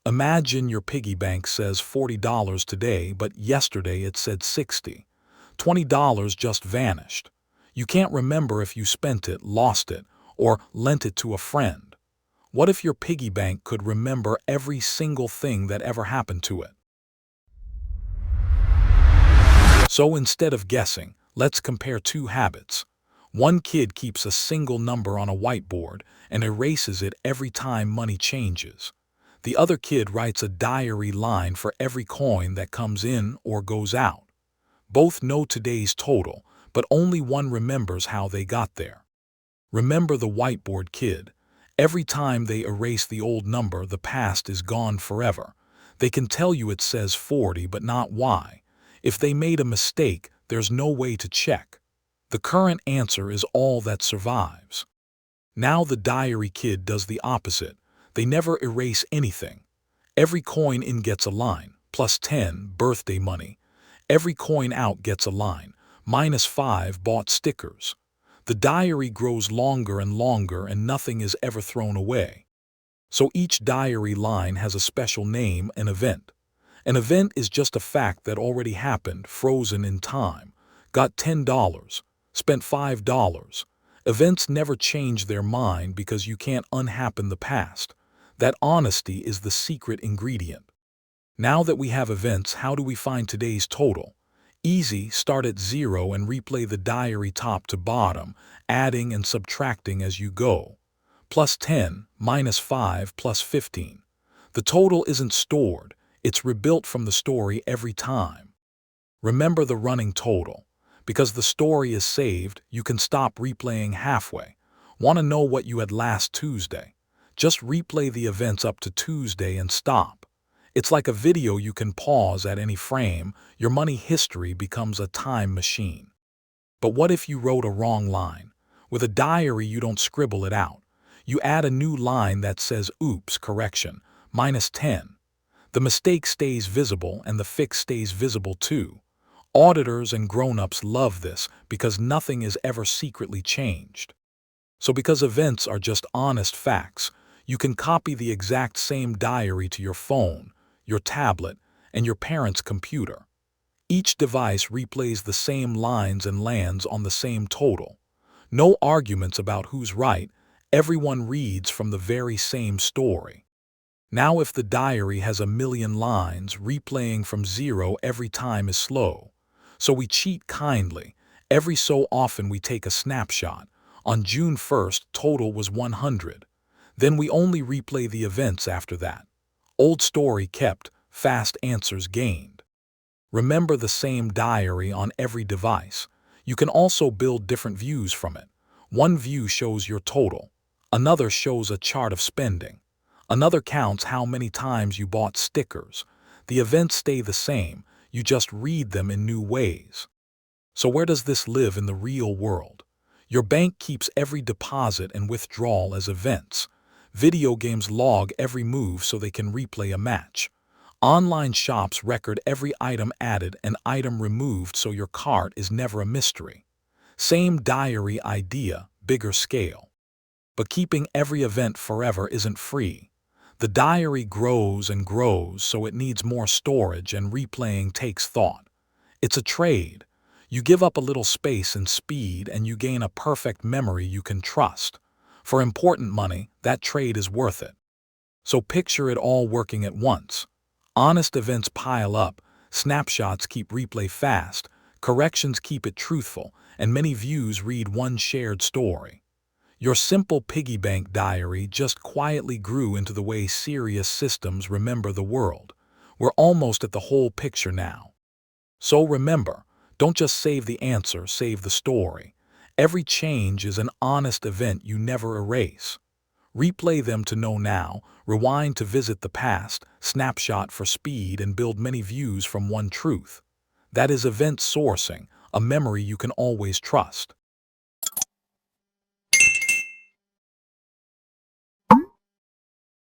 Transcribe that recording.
Imagine your piggy bank says $40 today, but yesterday it said 60. $20 just vanished. You can't remember if you spent it, lost it, or lent it to a friend. What if your piggy bank could remember every single thing that ever happened to it? So instead of guessing, let's compare two habits. One kid keeps a single number on a whiteboard and erases it every time money changes. The other kid writes a diary line for every coin that comes in or goes out. Both know today's total, but only one remembers how they got there. Remember the whiteboard kid. Every time they erase the old number, the past is gone forever. They can tell you it says 40, but not why. If they made a mistake, there's no way to check. The current answer is all that survives. Now the diary kid does the opposite. They never erase anything. Every coin in gets a line, +10, birthday money. Every coin out gets a line, -5, bought stickers. The diary grows longer and longer and nothing is ever thrown away. So each diary line has a special name, an event. An event is just a fact that already happened, frozen in time. Got $10, spent $5. Events never change their mind because you can't unhappen the past. That honesty is the secret ingredient. Now that we have events, how do we find today's total? Easy, start at 0 and replay the diary top to bottom, adding and subtracting as you go. +10, -5, +15. The total isn't stored, it's rebuilt from the story every time. Remember the running total. Because the story is saved, you can stop replaying halfway. Want to know what you had last Tuesday? Just replay the events up to Tuesday and stop. It's like a video you can pause at any frame. Your money history becomes a time machine. But what if you wrote a wrong line? With a diary, you don't scribble it out. You add a new line that says, oops, correction, -10. The mistake stays visible and the fix stays visible too. Auditors and grown-ups love this because nothing is ever secretly changed. So because events are just honest facts, you can copy the exact same diary to your phone, your tablet, and your parents' computer. Each device replays the same lines and lands on the same total. No arguments about who's right, everyone reads from the very same story. Now if the diary has 1,000,000 lines, replaying from 0 every time is slow. So we cheat kindly. Every so often we take a snapshot. On June 1st, total was 100. Then we only replay the events after that. Old story kept, fast answers gained. Remember the same diary on every device. You can also build different views from it. One view shows your total. Another shows a chart of spending. Another counts how many times you bought stickers. The events stay the same. You just read them in new ways. So where does this live in the real world? Your bank keeps every deposit and withdrawal as events. Video games log every move so they can replay a match. Online shops record every item added and item removed so your cart is never a mystery. Same diary idea, bigger scale. But keeping every event forever isn't free. The diary grows and grows, so it needs more storage and replaying takes thought. It's a trade. You give up a little space and speed and you gain a perfect memory you can trust. For important money, that trade is worth it. So picture it all working at once. Honest events pile up, snapshots keep replay fast, corrections keep it truthful, and many views read one shared story. Your simple piggy bank diary just quietly grew into the way serious systems remember the world. We're almost at the whole picture now. So remember, don't just save the answer, save the story. Every change is an honest event you never erase. Replay them to know now, rewind to visit the past, snapshot for speed, and build many views from one truth. That is event sourcing, a memory you can always trust.